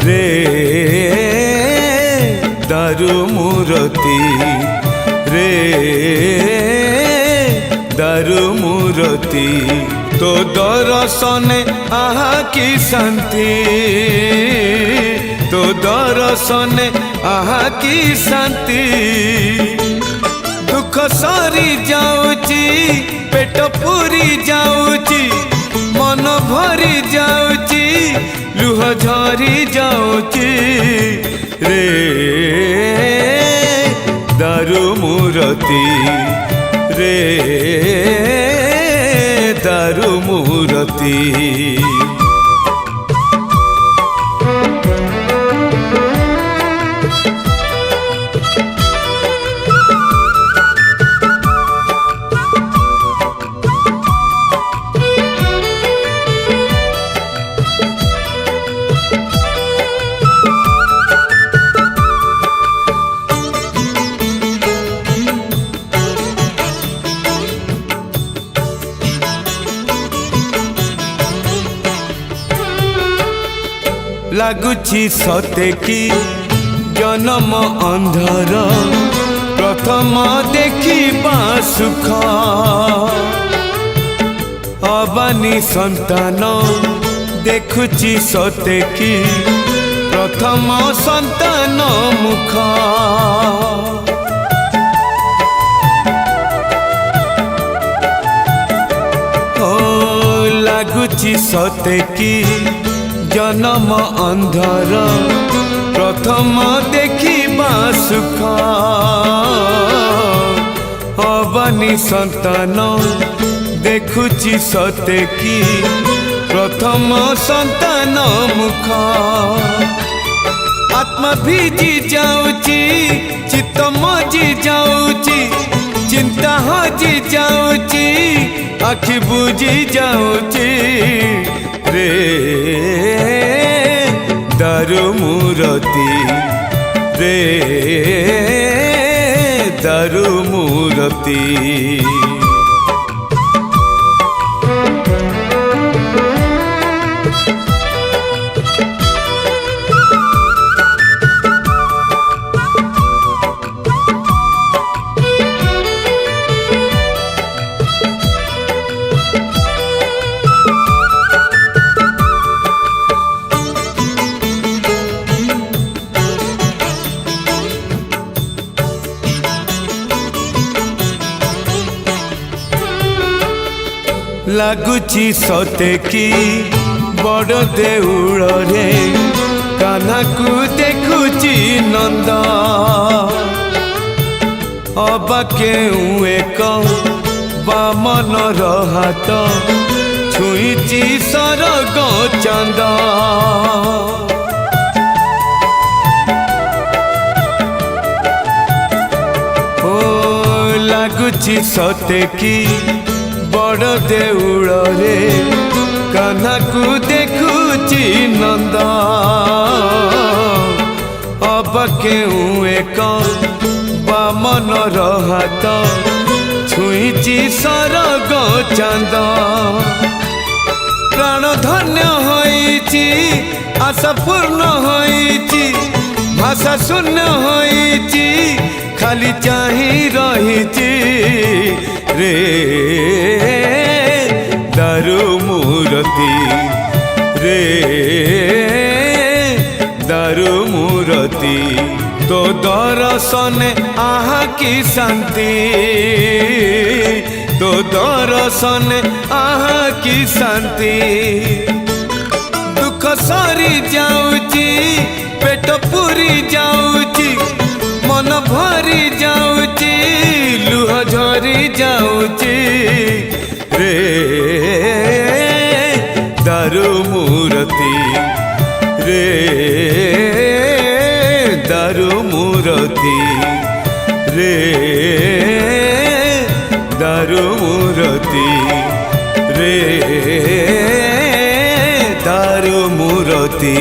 रे दारू मूरती रे दारू मूरती तो दर्शने आहा की शांति तो दर्शने आहा की शांति दुख सरी जाऊची पेट पूरी जाऊची मन भरी जाऊची लुह झरी जाऊची रे दारू मूरती रे दारू मूरती लगुची सते की जन्म अंधर प्रथम देखिबा सुख अबानी संतान देखुची सते की प्रथम संतान मुख लगुची सते की जन्म अंधर प्रथम देखिबा सुख अबानी संतान देखुची सते की प्रथम संतान मुख आत्मा भीजी जाऊची चित्त मजी जाऊची चिंता हजी जाऊची आखि बुझी जाऊची रे दारू मूरती रे दारू मूरती लगुची सते की बड़ देउल रे कान्हा को देखुची नंद अबा केउ एक बामन हाथ छुईची सरग चांद ओ लगुची सते की बड़ देउल रे कान्हा को देखुची नंद अब केउ एक बामन हाथ छुईची सरग चांद प्राण धन्य होईची आशा पूर्ण होईची भाषा शून्य होईची खाली चाही रहीची रे दारू मूरती रे दारू मूरती तो दर्शने आहा की शांति तो दर्शने आहा की शांति दुख सरी जाऊची पेट पूरी जाऊची मन भरी जाऊची लुह झरी जाऊची रे दारू मूरती रे दारू मूरती रे दारू मूरती रे दारू मूरती।